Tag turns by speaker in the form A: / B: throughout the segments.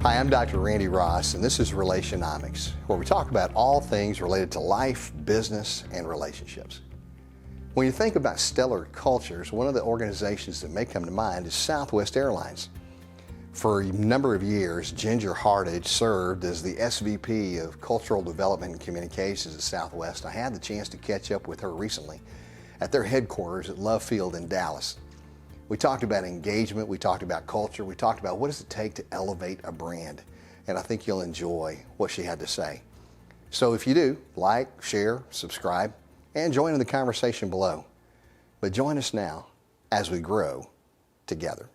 A: Hi, I'm Dr. Randy Ross, and this is Relationomics, where we talk about all things related to life, business, and relationships. When you think about stellar cultures, one of the organizations that may come to mind is Southwest Airlines. For a number of years, Ginger Hardage served as the SVP of Cultural Development and Communications at Southwest. I had the chance to catch up with her recently at their headquarters at Love Field in Dallas. We talked about engagement, we talked about culture, we talked about what does it take to elevate a brand. And I think you'll enjoy what she had to say. So if you do, like, share, subscribe, and join in the conversation below. But join us now as we grow together.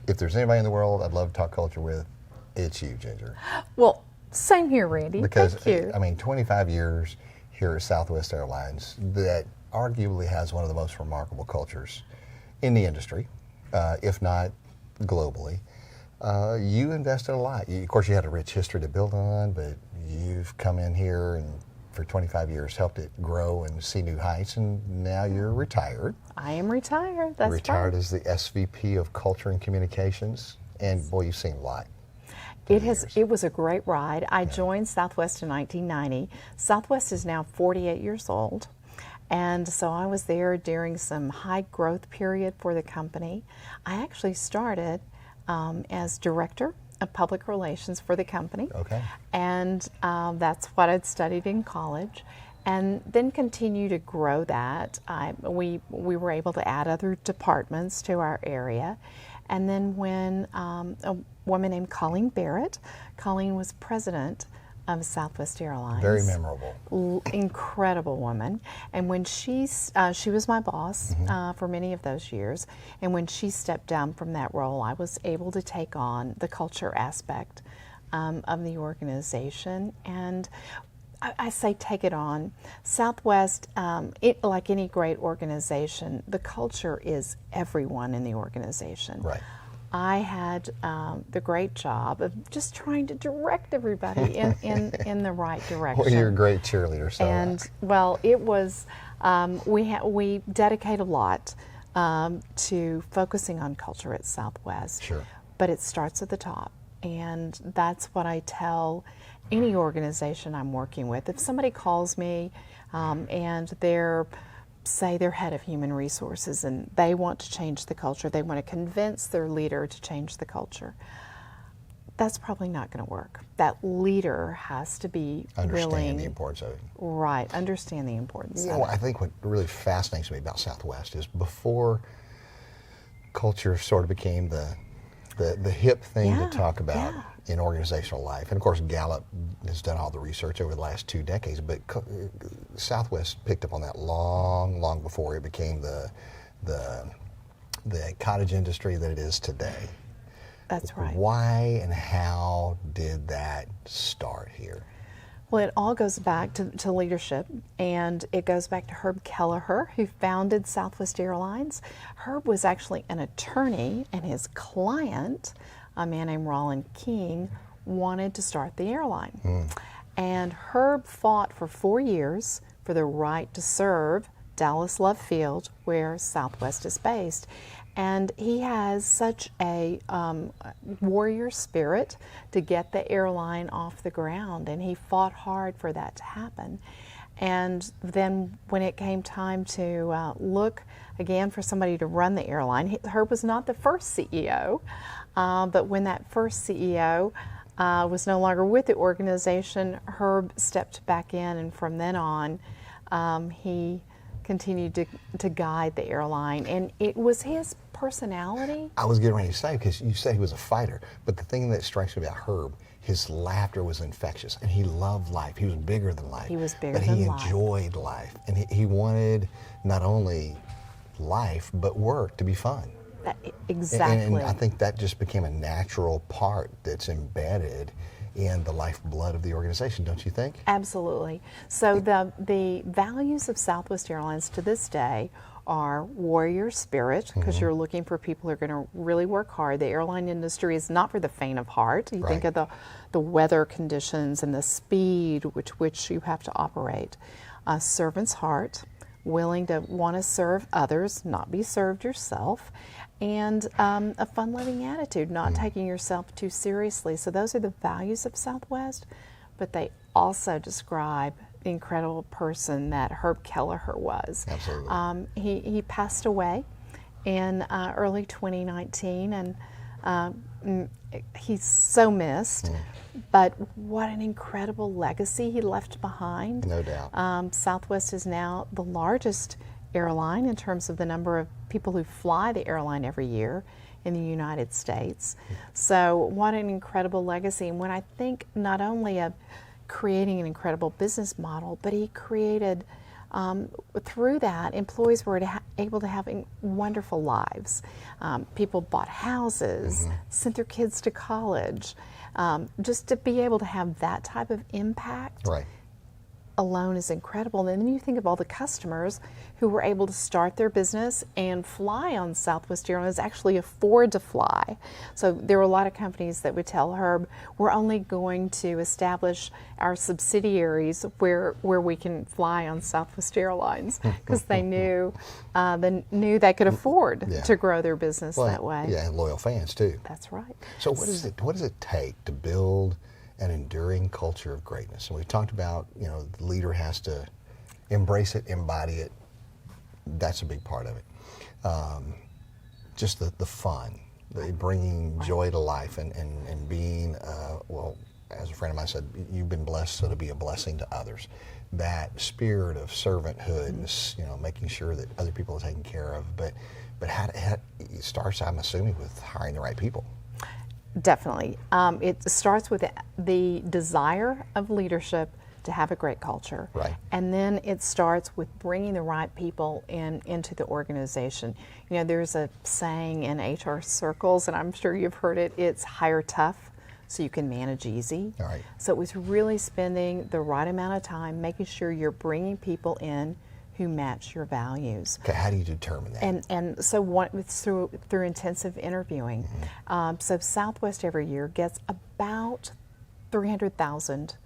A: If there's anybody in the world I'd love to talk culture with, it's you, Ginger.
B: Well, same here, Randy.
A: Because,
B: thank you.
A: I mean, 25 years here at Southwest Airlines that arguably has one of the most remarkable cultures in the industry, if not globally. You invested a lot. Of course, you had a rich history to build on, but you've come in here and for 25 years helped it grow and see new heights, and now you're retired.
B: I am retired. That's
A: retired
B: right.
A: as the SVP of Culture and Communications, and boy, you've seen a lot.
B: It was a great ride. I joined Southwest in 1990. Southwest is now 48 years old. And so I was there during some high growth period for the company. I actually started as director of public relations for the company.
A: Okay.
B: And that's what I'd studied in college. And then continue to grow that. We were able to add other departments to our area. And then when a woman named Colleen was president of Southwest Airlines.
A: Very memorable.
B: Incredible woman. And when she was my boss for many of those years, and when she stepped down from that role, I was able to take on the culture aspect of the organization. And I say take it on. Southwest, like any great organization, the culture is everyone in the organization.
A: Right.
B: I had the great job of just trying to direct everybody in the right direction.
A: Well, you're a great cheerleader. So
B: and well, it was we dedicate a lot to focusing on culture at Southwest.
A: Sure.
B: But it starts at the top, and that's what I tell any organization I'm working with. If somebody calls me and they're head of human resources and they want to change the culture, they want to convince their leader to change the culture, that's probably not going to work. That leader has to be
A: understand the importance of it.
B: Right, understand the importance of it.
A: I think what really fascinates me about Southwest is before culture sort of became the hip thing to talk about in organizational life. And of course, Gallup has done all the research over the last 2 decades, but Southwest picked up on that long before it became the cottage industry that it is today.
B: That's right.
A: Why and how did that start here?
B: Well, it all goes back to leadership, and it goes back to Herb Kelleher, who founded Southwest Airlines. Herb was actually an attorney, and his client, a man named Roland King, wanted to start the airline. And Herb fought for 4 years for the right to serve Dallas Love Field, where Southwest is based. And he has such a warrior spirit to get the airline off the ground, and he fought hard for that to happen. And then when it came time to look again for somebody to run the airline, Herb was not the first CEO, but when that first CEO was no longer with the organization, Herb stepped back in, and from then on, he continued to guide the airline. And it was his personality.
A: I was getting ready to say, because you said he was a fighter, but the thing that strikes me about Herb, his laughter was infectious, and he loved life. He was bigger than life.
B: He was bigger than life.
A: But he enjoyed life, and he wanted not only life, but work to be fun.
B: Exactly.
A: And I think that just became a natural part that's embedded in the lifeblood of the organization, don't you think?
B: Absolutely. So the values of Southwest Airlines to this day are warrior spirit, because you're looking for people who are going to really work hard. The airline industry is not for the faint of heart. You think of the weather conditions and the speed with which you have to operate. Servant's heart, willing to want to serve others, not be served yourself, and a fun-loving attitude, not taking yourself too seriously. So those are the values of Southwest, but they also describe the incredible person that Herb Kelleher was.
A: Absolutely.
B: He passed away in early 2019, and he's so missed. But what an incredible legacy he left behind.
A: No doubt.
B: Southwest is now the largest airline in terms of the number of people who fly the airline every year in the United States. So what an incredible legacy. And when I think not only of creating an incredible business model, but he created, through that, employees were able to have wonderful lives. People bought houses, sent their kids to college. Just to be able to have that type of impact alone is incredible. And then you think of all the customers who were able to start their business and fly on Southwest Airlines, actually afford to fly. So there were a lot of companies that would tell Herb, we're only going to establish our subsidiaries where we can fly on Southwest Airlines, because they knew they could afford to grow their business that way.
A: Yeah, and loyal fans too.
B: That's right.
A: So what does it take to build an enduring culture of greatness? And we've talked about, the leader has to embrace it, embody it. That's a big part of it. Just the fun, bringing joy to life, and being, as a friend of mine said, you've been blessed so to be a blessing to others. That spirit of servanthood, making sure that other people are taken care of. But it starts, I'm assuming, with hiring the right people.
B: Definitely. It starts with the desire of leadership to have a great culture.
A: Right.
B: And then it starts with bringing the right people into the organization. There's a saying in HR circles, and I'm sure you've heard it, it's hire tough so you can manage easy.
A: All right.
B: So it was really spending the right amount of time making sure you're bringing people in who match your values.
A: Okay, how do you determine that?
B: And so it's through intensive interviewing. So Southwest every year gets about 300,000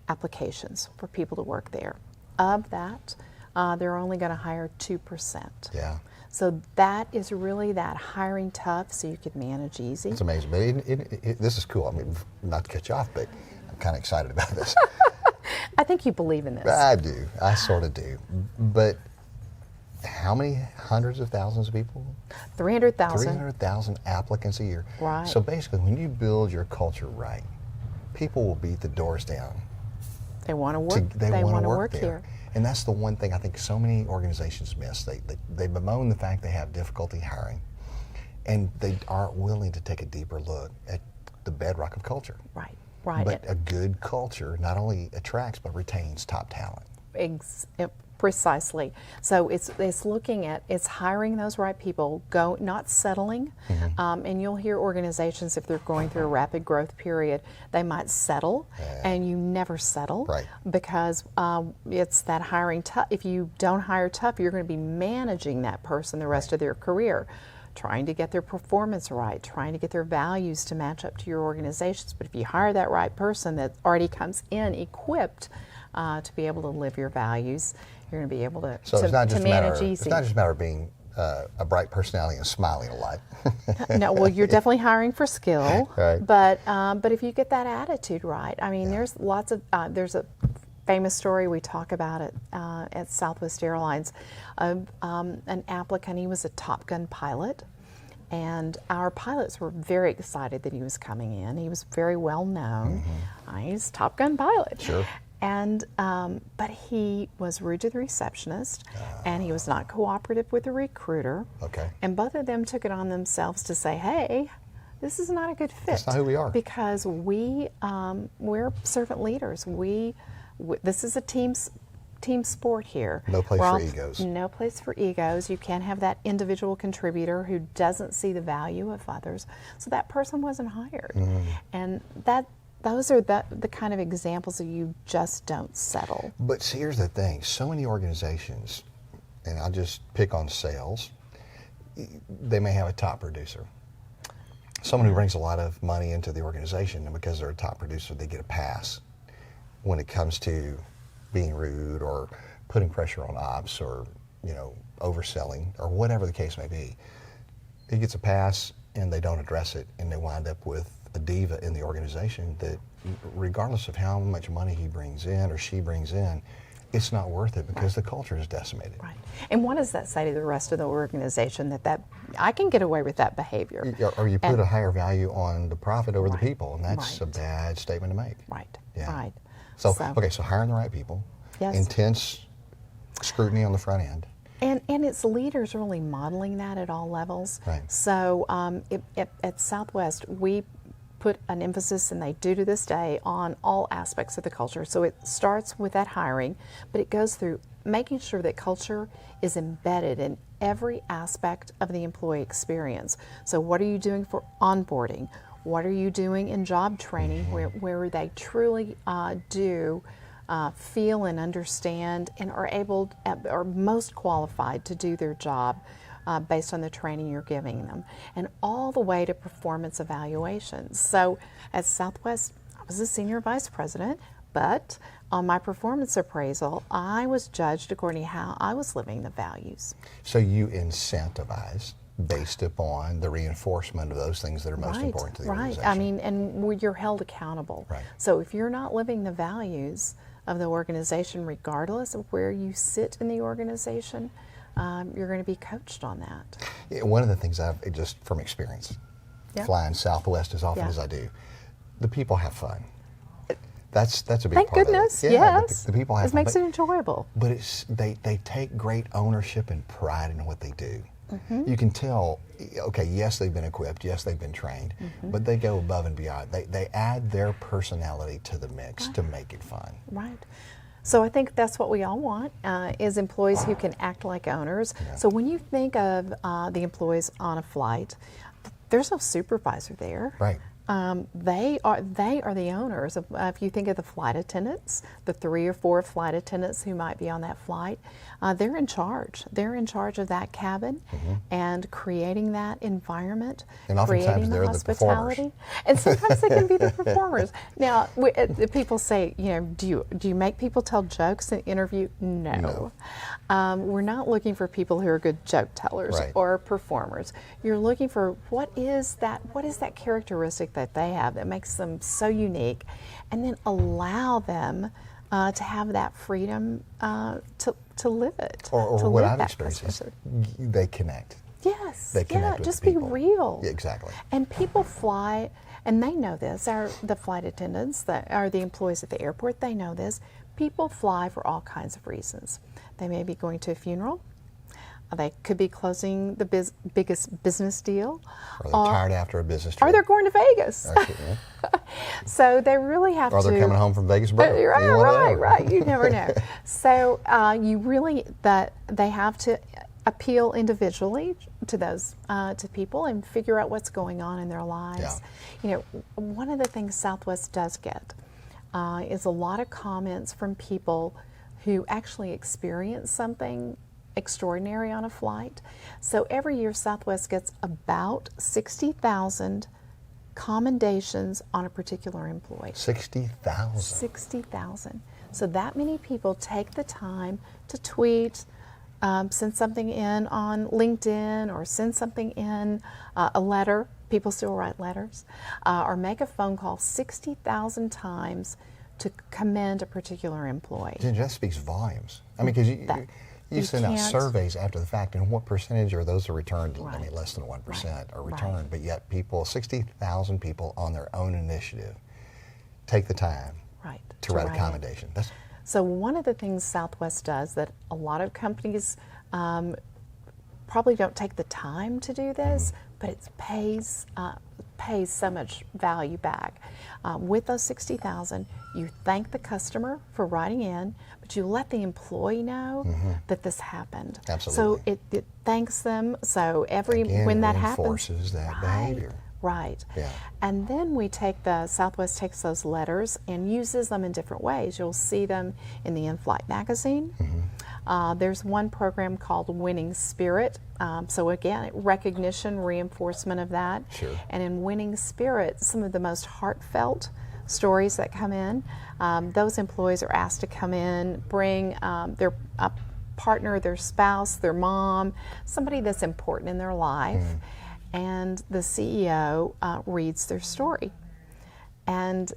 B: applications for people to work there. Of that, they're only going to hire 2%.
A: Yeah.
B: So that is really that hiring tough so you can manage easy.
A: It's amazing. But this is cool. I mean, not to cut you off, but I'm kind of excited about this.
B: I think you believe in this.
A: I do. I sort of do. But how many hundreds of thousands of people?
B: 300,000.
A: 300,000 applicants a year.
B: Right.
A: So basically, when you build your culture right, people will beat the doors down.
B: They want to work. They want to work here.
A: And that's the one thing I think so many organizations miss. They bemoan the fact they have difficulty hiring, and they aren't willing to take a deeper look at the bedrock of culture.
B: Right.
A: But a good culture not only attracts but retains top talent.
B: Precisely. So it's looking at, it's hiring those right people, not settling. And you'll hear organizations, if they're going through a rapid growth period, they might settle, and you never settle.
A: Right.
B: Because it's that hiring tough. If you don't hire tough, you're going to be managing that person the rest of their career, trying to get their performance right, trying to get their values to match up to your organizations. But if you hire that right person that already comes in equipped to be able to live your values, you're going to be able to,
A: so it's not just
B: manage easy.
A: It's not just a matter of being a bright personality and smiling a lot.
B: No, well, you're definitely hiring for skill,
A: Right.
B: But if you get that attitude right, I mean, there's lots of there's a famous story we talk about it at Southwest Airlines of an applicant. He was a Top Gun pilot, and our pilots were very excited that he was coming in. He was very well known. He's a Top Gun pilot.
A: Sure.
B: And but he was rude to the receptionist, and he was not cooperative with the recruiter.
A: Okay.
B: And both of them took it on themselves to say, "Hey, this is not a good fit.
A: That's not who we are.
B: Because we're servant leaders. This is a team sport here.
A: No place for egos.
B: No place for egos. You can't have that individual contributor who doesn't see the value of others. So that person wasn't hired, and those are the kind of examples that you just don't settle.
A: But see, here's the thing. So many organizations, and I'll just pick on sales, they may have a top producer. Someone who brings a lot of money into the organization, and because they're a top producer, they get a pass when it comes to being rude or putting pressure on ops or overselling or whatever the case may be. It gets a pass and they don't address it, and they wind up with a diva in the organization that, regardless of how much money he brings in or she brings in, it's not worth it because the culture is decimated.
B: Right. And what does that say to the rest of the organization, that I can get away with that behavior?
A: Or you put a higher value on the profit over the people, and that's a bad statement to make.
B: Right.
A: Yeah.
B: Right.
A: So hiring the right people,
B: yes.
A: Intense scrutiny on the front end.
B: And it's leaders really modeling that at all levels.
A: Right.
B: So at Southwest, we put an emphasis, and they do to this day, on all aspects of the culture. So it starts with that hiring, but it goes through making sure that culture is embedded in every aspect of the employee experience. So what are you doing for onboarding? What are you doing in job training where they truly do feel and understand and are most qualified to do their job based on the training you're giving them, and all the way to performance evaluations. So at Southwest, I was a senior vice president, but on my performance appraisal, I was judged according to how I was living the values.
A: So you incentivize based upon the reinforcement of those things that are most important to the organization.
B: Right. I mean, and you're held accountable.
A: Right.
B: So if you're not living the values of the organization, regardless of where you sit in the organization, you're going to be coached on that.
A: Yeah, one of the things just from experience, flying Southwest as often as I do, the people have fun. That's a big
B: Thank
A: part
B: goodness,
A: of it. Yeah,
B: yes.
A: the people have
B: it
A: fun.
B: makes it enjoyable.
A: But they take great ownership and pride in what they do. You can tell, okay, yes, they've been equipped, yes, they've been trained, but they go above and beyond. They add their personality to the mix to make it fun.
B: Right. So I think that's what we all want, is employees who can act like owners. Yeah. So when you think of the employees on a flight, there's no supervisor there.
A: Right.
B: They are the owners. If you think of the flight attendants, the 3 or 4 flight attendants who might be on that flight, they're in charge. They're in charge of that cabin and creating that environment,
A: and
B: creating
A: they're
B: the hospitality. And sometimes they can be the performers. Now, people say, do you make people tell jokes in the interview? No. We're not looking for people who are good joke tellers or performers. You're looking for what is that characteristic that they have that makes them so unique, and then allow them to have that freedom to live it.
A: Or what I've experienced is they connect.
B: Yes.
A: They connect with
B: just
A: the
B: be
A: people.
B: real.
A: Yeah, exactly.
B: And people fly, and they know this. The flight attendants that are the employees at the airport, they know this. People fly for all kinds of reasons. They may be going to a funeral. They could be closing the biggest business deal.
A: Or they're tired after a business trip.
B: Or they're going to Vegas. So they really have to.
A: Or they're coming home from Vegas broke.
B: Right. You never know. So they have to appeal individually to those to people and figure out what's going on in their lives. Yeah. One of the things Southwest does get is a lot of comments from people who actually experience something extraordinary on a flight. So every year Southwest gets about 60,000 commendations on a particular employee.
A: 60,000?
B: 60,000. So that many people take the time to tweet, send something in on LinkedIn, or send something in a letter. People still write letters. Or make a phone call 60,000 times to commend a particular employee.
A: That speaks volumes. I mean, because you send out surveys after the fact, and what percentage are those are returned?
B: Right.
A: I mean, less than 1% are returned,
B: Right.
A: but yet 60,000 people on their own initiative take the time to write a commendation.
B: So one of the things Southwest does that a lot of companies probably don't take the time to do this, but it pays so much value back. With those 60,000, you thank the customer for writing in, but you let the employee know that this happened.
A: Absolutely.
B: So it thanks them. So when that happens,
A: reinforces that behavior.
B: Right.
A: Yeah.
B: And then Southwest takes those letters and uses them in different ways. You'll see them in the in-flight magazine. There's one program called Winning Spirit. So again, recognition, reinforcement of that.
A: Sure.
B: And in Winning Spirit, some of the most heartfelt stories that come in, those employees are asked to come in, bring their partner, their spouse, their mom, somebody that's important in their life, and the CEO reads their story. And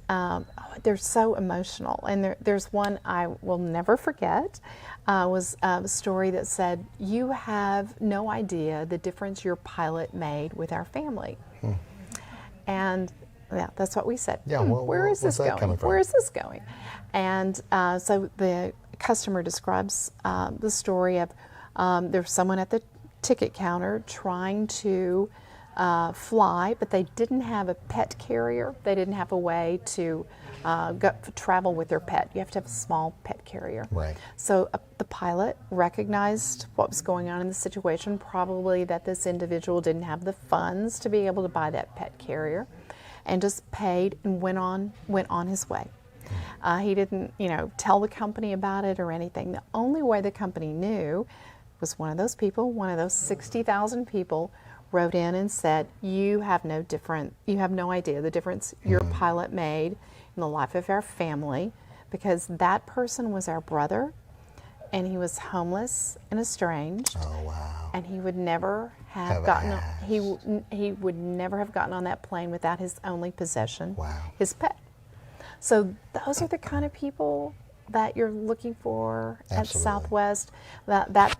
B: they're so emotional. And there's one I will never forget. Was a story that said, "You have no idea the difference your pilot made with our family." And yeah, that's what we said.
A: Yeah,
B: where is this going?
A: Coming from?
B: Where is this going? And so the customer describes the story of there's someone at the ticket counter trying to fly, but they didn't have a pet carrier. They didn't have a way to travel with their pet. You have to have a small pet carrier.
A: Right.
B: So the pilot recognized what was going on in the situation, probably that this individual didn't have the funds to be able to buy that pet carrier, and just paid and went on his way. He didn't, tell the company about it or anything. The only way the company knew was one of those people, one of those 60,000 people, wrote in and said, you have no idea the difference your pilot made in the life of our family, because that person was our brother, and he was homeless and estranged.
A: Oh, wow.
B: And he would never have gotten he would never have gotten on that plane without his only possession,
A: wow,
B: his pet. So those are the kind of people that you're looking for at Southwest. That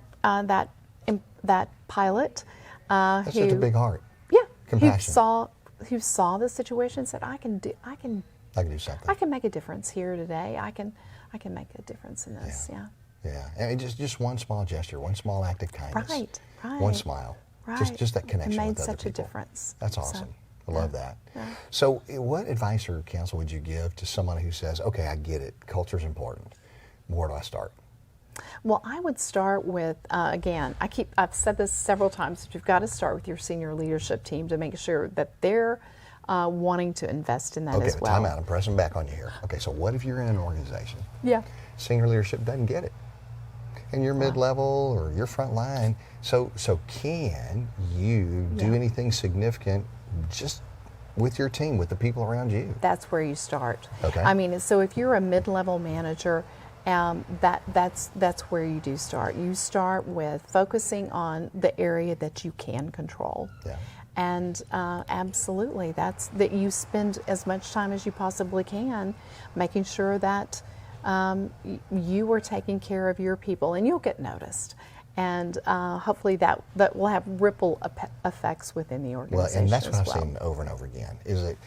B: pilot.
A: That's such a big heart.
B: Yeah,
A: compassion.
B: Who saw the situation and said, I can do something. I can make a difference here today. I can make a difference in this. Yeah.
A: Yeah, and just one small gesture, one small act of kindness.
B: Right.
A: One smile.
B: Right.
A: Just that connection with other people.
B: It made such a difference.
A: That's awesome.
B: So,
A: I love that.
B: Yeah.
A: So what advice or counsel would you give to someone who says, okay, I get it, culture's important. Where do I start?
B: Well, I would start with, again, I've said this several times, but you've got to start with your senior leadership team to make sure that they're wanting to invest in that as well.
A: Okay, time out. I'm pressing back on you here. Okay, so what if you're in an organization?
B: Yeah.
A: Senior leadership doesn't get it. And you're mid-level or you're front line. So can you do anything significant just with your team, with the people around you?
B: That's where you start.
A: Okay.
B: I mean, so if you're a mid-level manager, that's where you do start. You start with focusing on the area that you can control.
A: Yeah.
B: And absolutely, that you spend as much time as you possibly can making sure that you are taking care of your people, and you'll get noticed. And hopefully that will have ripple effects within the organization.
A: Well, and that's what I've seen over and over again, is that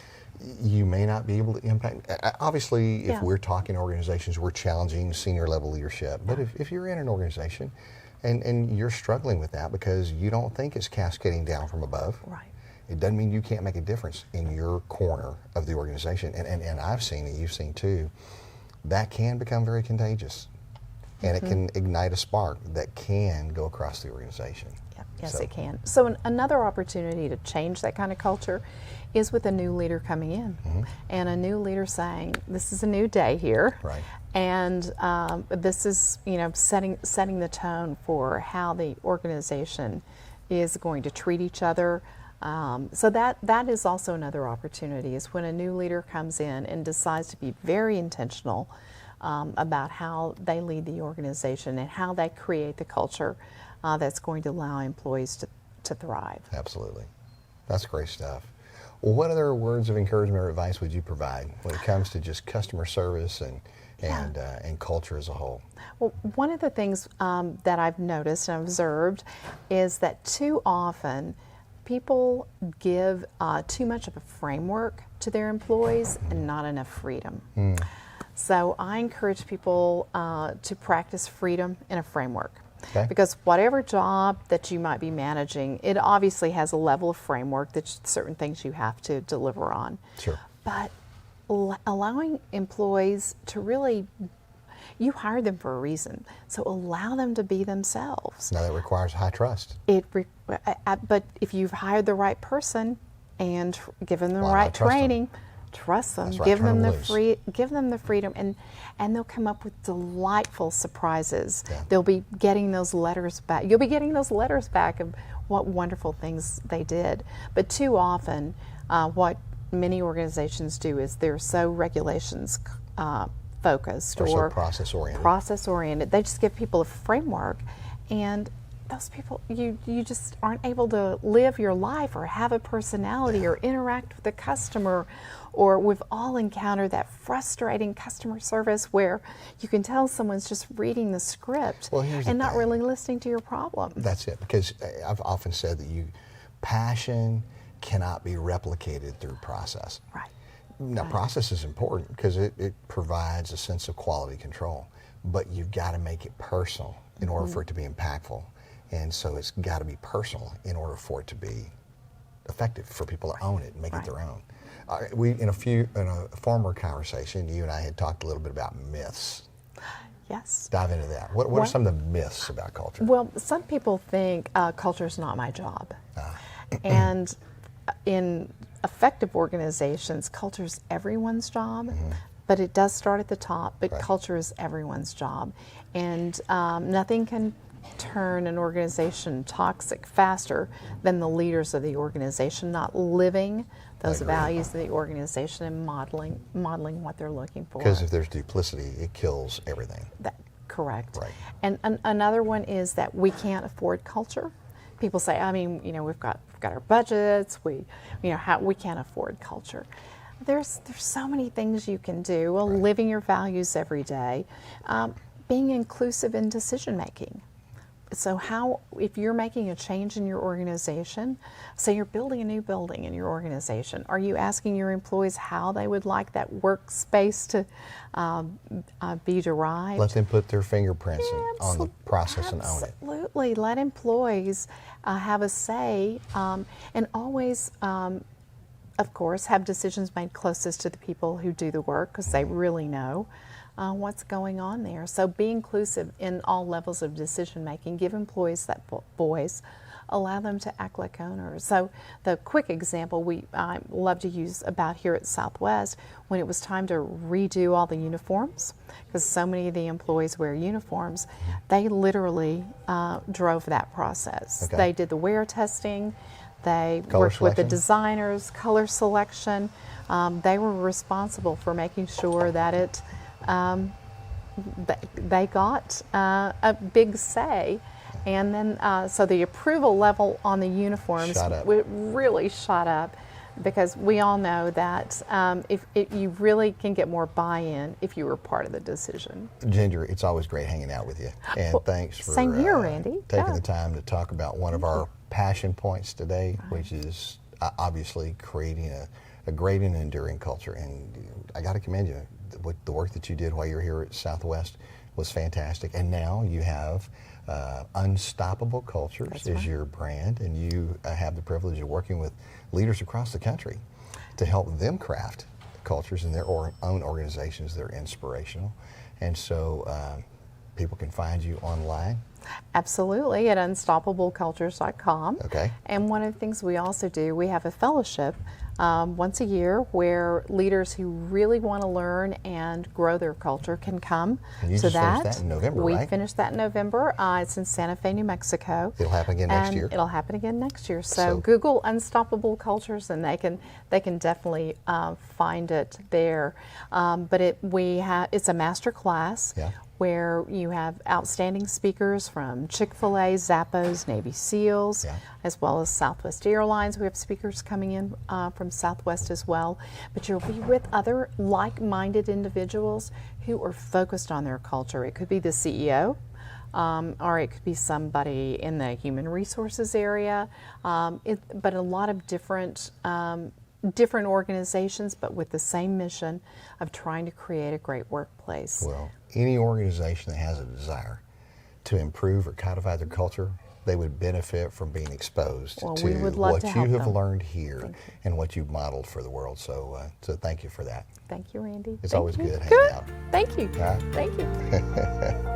A: you may not be able to impact. Obviously, if we're talking organizations, we're challenging senior level leadership. But if you're in an organization and you're struggling with that because you don't think it's cascading down from above,
B: right,
A: it doesn't mean you can't make a difference in your corner of the organization. And I've seen it, you've seen too, that can become very contagious. And it can ignite a spark that can go across the organization.
B: Yep. Yes, it can. So another opportunity to change that kind of culture is with a new leader coming in, and a new leader saying, "This is a new day here,
A: right?
B: And this is, setting the tone for how the organization is going to treat each other." So that is also another opportunity, is when a new leader comes in and decides to be very intentional about how they lead the organization and how they create the culture that's going to allow employees to thrive.
A: Absolutely. That's great stuff. Well, what other words of encouragement or advice would you provide when it comes to just customer service and culture as a whole?
B: Well, one of the things that I've noticed and observed is that too often people give too much of a framework to their employees and not enough freedom. So I encourage people to practice freedom in a framework.
A: Okay.
B: Because whatever job that you might be managing, it obviously has a level of framework that certain things you have to deliver on.
A: Sure.
B: But allowing employees to really, you hired them for a reason, so allow them to be themselves.
A: Now that requires high trust.
B: But if you've hired the right person and given them the
A: Why
B: right
A: not trust them?
B: training, trust them,
A: That's right,
B: give
A: turn
B: them
A: them
B: the
A: loose.
B: give them the freedom, and they'll come up with delightful surprises.
A: Yeah.
B: They'll be getting those letters back. You'll be getting those letters back of what wonderful things they did. But too often, what many organizations do is they're so regulations focused
A: Or so
B: or
A: process-oriented.
B: process-oriented. They just give people a framework, and those people, you just aren't able to live your life or have a personality or interact with the customer. Or we've all encountered that frustrating customer service where you can tell someone's just reading the script and not really listening to your problem.
A: That's it, because I've often said that passion cannot be replicated through process.
B: Right.
A: Now, process is important because it provides a sense of quality control, but you've got to make it personal in order for it to be impactful. And so it's got to be personal in order for it to be effective, for people to own it and make it their own. In a former conversation, you and I had talked a little bit about myths.
B: Yes.
A: Dive into that. What are some of the myths about culture?
B: Well, some people think culture is not my job. And in effective organizations, culture is everyone's job, but it does start at the top, but culture is everyone's job. And nothing can turn an organization toxic faster than the leaders of the organization not living those values of the organization and modeling what they're looking for.
A: Because if there's duplicity, it kills everything.
B: Correct.
A: Right.
B: And another one is that we can't afford culture. People say, I mean, we've got our budgets. We can't afford culture. There's so many things you can do. Well, living your values every day, being inclusive in decision making. So if you're making a change in your organization, say you're building a new building in your organization, are you asking your employees how they would like that workspace to be derived?
A: Let them put their fingerprints on the process and own it.
B: Absolutely. Let employees have a say, and always, of course, have decisions made closest to the people who do the work, because they really know what's going on there. So be inclusive in all levels of decision making. Give employees that voice. Allow them to act like owners. So the quick example I love to use about here at Southwest, when it was time to redo all the uniforms, because so many of the employees wear uniforms, they literally drove that process.
A: Okay.
B: They did the wear testing. They worked with the designers, color selection. They were responsible for making sure that they got a big say, and then so the approval level on the uniforms really shot up, because we all know that if you really can get more buy-in if you were part of the decision.
A: Ginger, it's always great hanging out with you, and thanks for
B: same here, Randy.
A: taking the time to talk about one of our passion points today, which is obviously creating a great and enduring culture. And I got to commend you. The work that you did while you were here at Southwest was fantastic. And now you have Unstoppable Cultures is your brand, and you have the privilege of working with leaders across the country to help them craft cultures in their own organizations that are inspirational. And so people can find you online.
B: Absolutely, at unstoppablecultures.com.
A: Okay.
B: And one of the things we also do, we have a fellowship once a year where leaders who really want to learn and grow their culture can come
A: and you
B: to
A: just
B: that.
A: Finished that in November,
B: we
A: right?
B: finished that in November. It's in Santa Fe, New Mexico.
A: It'll happen again next year.
B: It'll happen again next year. So Google Unstoppable Cultures, and they can definitely find it there. But it's a master class.
A: Yeah.
B: Where you have outstanding speakers from Chick-fil-A, Zappos, Navy SEALs, as well as Southwest Airlines. We have speakers coming in from Southwest as well. But you'll be with other like-minded individuals who are focused on their culture. It could be the CEO, or it could be somebody in the human resources area, but a lot of different organizations, but with the same mission of trying to create a great workplace.
A: Well, any organization that has a desire to improve or codify their culture, they would benefit from being exposed to what you have learned here and what you've modeled for the world. So thank you for that.
B: Thank you, Randy.
A: It's always good hanging out.
B: Thank you.
A: All right?
B: Thank you.